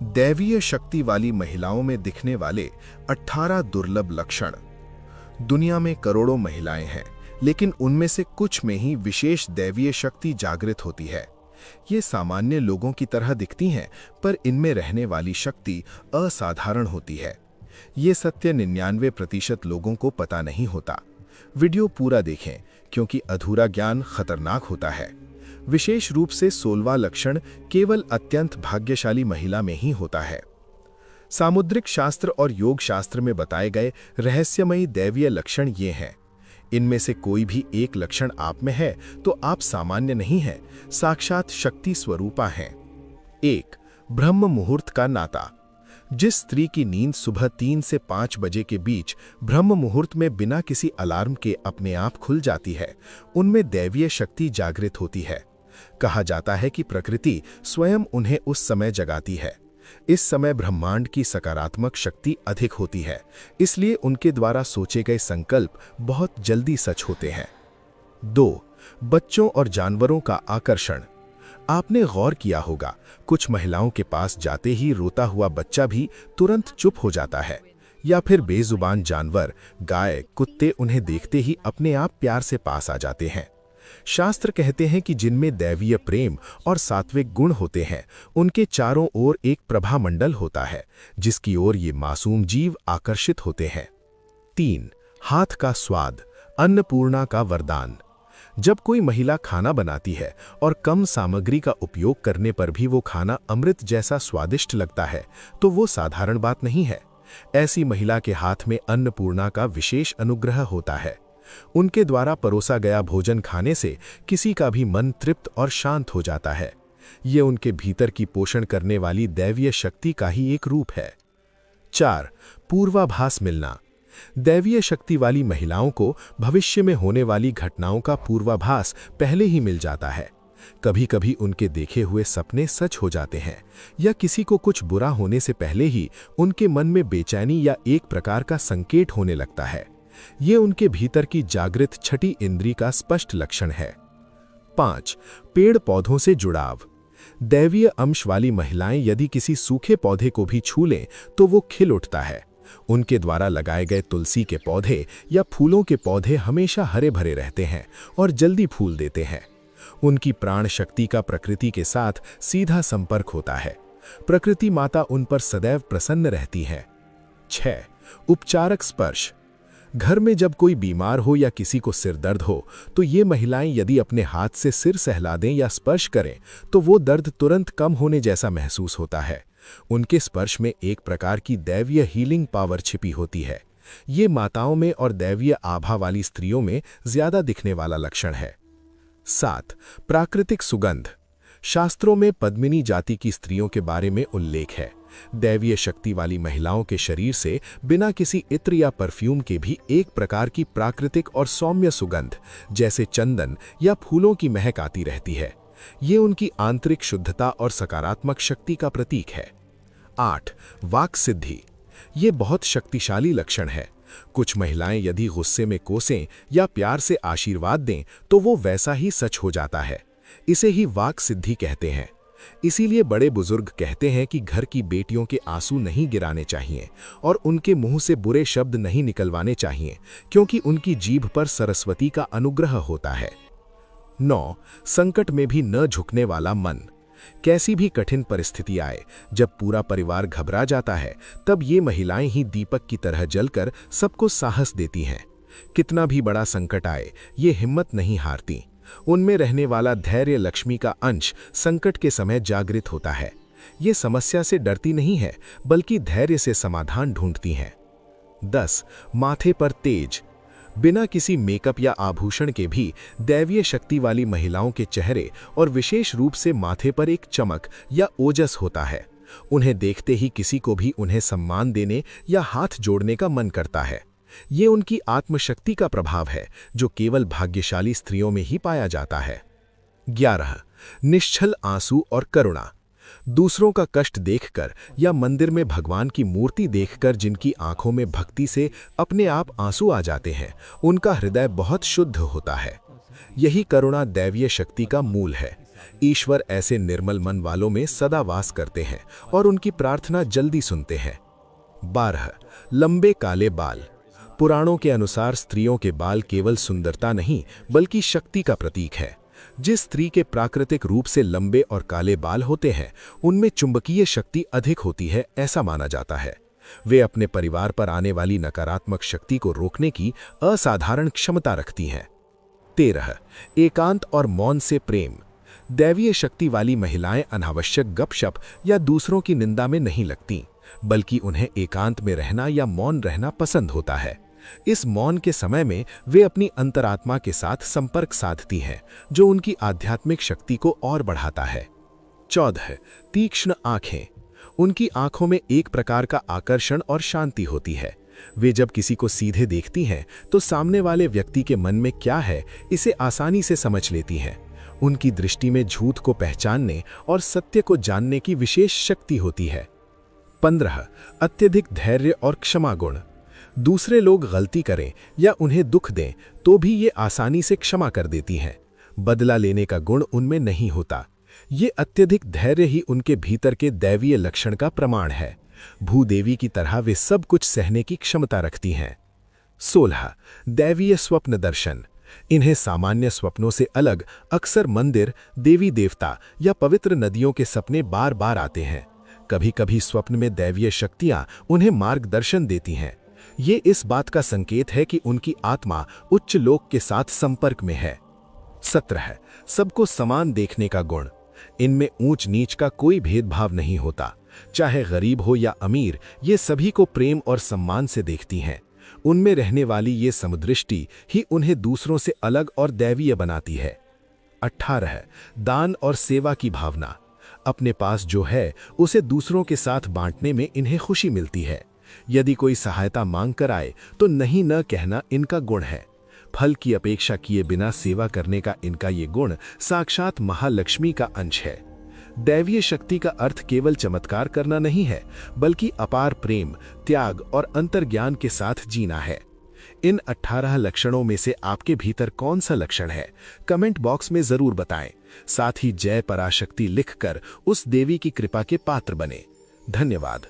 दैवीय शक्ति वाली महिलाओं में दिखने वाले 18 दुर्लभ लक्षण। दुनिया में करोड़ों महिलाएं हैं, लेकिन उनमें से कुछ में ही विशेष दैवीय शक्ति जागृत होती है। ये सामान्य लोगों की तरह दिखती हैं, पर इनमें रहने वाली शक्ति असाधारण होती है। ये सत्य 99% लोगों को पता नहीं होता। वीडियो पूरा देखें, क्योंकि अधूरा ज्ञान खतरनाक होता है। विशेष रूप से 16वां लक्षण केवल अत्यंत भाग्यशाली महिला में ही होता है। सामुद्रिक शास्त्र और योग शास्त्र में बताए गए रहस्यमयी दैवीय लक्षण ये हैं। इनमें से कोई भी एक लक्षण आप में है तो आप सामान्य नहीं हैं, साक्षात शक्ति स्वरूपा हैं। 1. ब्रह्म मुहूर्त का नाता। जिस स्त्री की नींद सुबह 3 से 5 बजे के बीच ब्रह्म मुहूर्त में बिना किसी अलार्म के अपने आप खुल जाती है, उनमें दैवीय शक्ति जागृत होती है। कहा जाता है कि प्रकृति स्वयं उन्हें उस समय जगाती है। इस समय ब्रह्मांड की सकारात्मक शक्ति अधिक होती है, इसलिए उनके द्वारा सोचे गए संकल्प बहुत जल्दी सच होते हैं। 2. बच्चों और जानवरों का आकर्षण। आपने गौर किया होगा, कुछ महिलाओं के पास जाते ही रोता हुआ बच्चा भी तुरंत चुप हो जाता है, या फिर बेजुबान जानवर, गाय, कुत्ते उन्हें देखते ही अपने आप प्यार से पास आ जाते हैं। शास्त्र कहते हैं कि जिनमें दैवीय प्रेम और सात्विक गुण होते हैं, उनके चारों ओर एक प्रभामंडल होता है, जिसकी ओर ये मासूम जीव आकर्षित होते हैं। 3. हाथ का स्वाद, अन्नपूर्णा का वरदान। जब कोई महिला खाना बनाती है और कम सामग्री का उपयोग करने पर भी वो खाना अमृत जैसा स्वादिष्ट लगता है, तो वो साधारण बात नहीं है। ऐसी महिला के हाथ में अन्नपूर्णा का विशेष अनुग्रह होता है। उनके द्वारा परोसा गया भोजन खाने से किसी का भी मन तृप्त और शांत हो जाता है। ये उनके भीतर की पोषण करने वाली दैवीय शक्ति का ही एक रूप है। 4. पूर्वाभास मिलना। दैवीय शक्ति वाली महिलाओं को भविष्य में होने वाली घटनाओं का पूर्वाभास पहले ही मिल जाता है। कभी कभी उनके देखे हुए सपने सच हो जाते हैं, या किसी को कुछ बुरा होने से पहले ही उनके मन में बेचैनी या एक प्रकार का संकेत होने लगता है। ये उनके भीतर की जागृत छठी इंद्री का स्पष्ट लक्षण है। 5. पेड़ पौधों से जुड़ाव। दैवीय अंश वाली महिलाएं यदि किसी सूखे पौधे को भी छू लें तो वो खिल उठता है। उनके द्वारा लगाए गए तुलसी के पौधे या फूलों के पौधे हमेशा हरे भरे रहते हैं और जल्दी फूल देते हैं। उनकी प्राण शक्ति का प्रकृति के साथ सीधा संपर्क होता है। प्रकृति माता उन पर सदैव प्रसन्न रहती है। 6. उपचारक स्पर्श। घर में जब कोई बीमार हो या किसी को सिर दर्द हो, तो ये महिलाएं यदि अपने हाथ से सिर सहला दें या स्पर्श करें तो वो दर्द तुरंत कम होने जैसा महसूस होता है। उनके स्पर्श में एक प्रकार की दैवीय हीलिंग पावर छिपी होती है। ये माताओं में और दैवीय आभा वाली स्त्रियों में ज्यादा दिखने वाला लक्षण है। 7. प्राकृतिक सुगंध। शास्त्रों में पद्मिनी जाति की स्त्रियों के बारे में उल्लेख है। दैवीय शक्ति वाली महिलाओं के शरीर से बिना किसी इत्र या परफ्यूम के भी एक प्रकार की प्राकृतिक और सौम्य सुगंध, जैसे चंदन या फूलों की महक आती रहती है। ये उनकी आंतरिक शुद्धता और सकारात्मक शक्ति का प्रतीक है। 8. वाक सिद्धि। ये बहुत शक्तिशाली लक्षण है। कुछ महिलाएं यदि गुस्से में कोसें या प्यार से आशीर्वाद दें तो वो वैसा ही सच हो जाता है। इसे ही वाक सिद्धि कहते हैं। इसीलिए बड़े बुजुर्ग कहते हैं कि घर की बेटियों के आंसू नहीं गिराने चाहिए और उनके मुंह से बुरे शब्द नहीं निकलवाने चाहिए, क्योंकि उनकी जीभ पर सरस्वती का अनुग्रह होता है। 9. संकट में भी न झुकने वाला मन। कैसी भी कठिन परिस्थिति आए, जब पूरा परिवार घबरा जाता है, तब ये महिलाएं ही दीपक की तरह जलकर सबको साहस देती हैं। कितना भी बड़ा संकट आए, ये हिम्मत नहीं हारती। उनमें रहने वाला धैर्य लक्ष्मी का अंश संकट के समय जागृत होता है। ये समस्या से डरती नहीं है, बल्कि धैर्य से समाधान ढूंढती हैं। 10. माथे पर तेज। बिना किसी मेकअप या आभूषण के भी दैवीय शक्ति वाली महिलाओं के चेहरे और विशेष रूप से माथे पर एक चमक या ओजस होता है। उन्हें देखते ही किसी को भी उन्हें सम्मान देने या हाथ जोड़ने का मन करता है। ये उनकी आत्मशक्ति का प्रभाव है, जो केवल भाग्यशाली स्त्रियों में ही पाया जाता है। 11. निश्चल आंसू और करुणा। दूसरों का कष्ट देखकर या मंदिर में भगवान की मूर्ति देखकर जिनकी आंखों में भक्ति से अपने आप आंसू आ जाते हैं, उनका हृदय बहुत शुद्ध होता है। यही करुणा दैवीय शक्ति का मूल है। ईश्वर ऐसे निर्मल मन वालों में सदा वास करते हैं और उनकी प्रार्थना जल्दी सुनते हैं। 12 लंबे काले बाल। पुराणों के अनुसार स्त्रियों के बाल केवल सुंदरता नहीं बल्कि शक्ति का प्रतीक है। जिस स्त्री के प्राकृतिक रूप से लंबे और काले बाल होते हैं उनमें चुंबकीय शक्ति अधिक होती है, ऐसा माना जाता है। वे अपने परिवार पर आने वाली नकारात्मक शक्ति को रोकने की असाधारण क्षमता रखती हैं। 13 एकांत और मौन से प्रेम। दैवीय शक्ति वाली महिलाएं अनावश्यक गपशप या दूसरों की निंदा में नहीं लगती, बल्कि उन्हें एकांत में रहना या मौन रहना पसंद होता है। इस मौन के समय में वे अपनी अंतरात्मा के साथ संपर्क साधती हैं, जो उनकी आध्यात्मिक शक्ति को और बढ़ाता है। 14 तीक्ष्ण आंखें। उनकी आंखों में एक प्रकार का आकर्षण और शांति होती है। वे जब किसी को सीधे देखती हैं तो सामने वाले व्यक्ति के मन में क्या है इसे आसानी से समझ लेती हैं। उनकी दृष्टि में झूठ को पहचानने और सत्य को जानने की विशेष शक्ति होती है। 15 अत्यधिक धैर्य और क्षमा गुण। दूसरे लोग गलती करें या उन्हें दुख दें तो भी ये आसानी से क्षमा कर देती हैं। बदला लेने का गुण उनमें नहीं होता। ये अत्यधिक धैर्य ही उनके भीतर के दैवीय लक्षण का प्रमाण है। भूदेवी की तरह वे सब कुछ सहने की क्षमता रखती हैं। 16 दैवीय स्वप्न दर्शन। इन्हें सामान्य स्वप्नों से अलग अक्सर मंदिर, देवी देवता या पवित्र नदियों के सपने बार बार आते हैं। कभी कभी स्वप्न में दैवीय शक्तियां उन्हें मार्गदर्शन देती हैं। ये इस बात का संकेत है कि उनकी आत्मा उच्च लोक के साथ संपर्क में है। 17 सबको समान देखने का गुण। इनमें ऊंच नीच का कोई भेदभाव नहीं होता। चाहे गरीब हो या अमीर, ये सभी को प्रेम और सम्मान से देखती हैं। उनमें रहने वाली ये समदृष्टि ही उन्हें दूसरों से अलग और दैवीय बनाती है। 18 दान और सेवा की भावना। अपने पास जो है उसे दूसरों के साथ बांटने में इन्हें खुशी मिलती है। यदि कोई सहायता मांग कर आए तो नहीं न कहना इनका गुण है। फल की अपेक्षा किए बिना सेवा करने का इनका ये गुण साक्षात महालक्ष्मी का अंश है। दैवीय शक्ति का अर्थ केवल चमत्कार करना नहीं है, बल्कि अपार प्रेम, त्याग और अंतर्ज्ञान के साथ जीना है। इन 18 लक्षणों में से आपके भीतर कौन सा लक्षण है, कमेंट बॉक्स में जरूर बताएं। साथ ही जय पराशक्ति लिखकर उस देवी की कृपा के पात्र बने। धन्यवाद।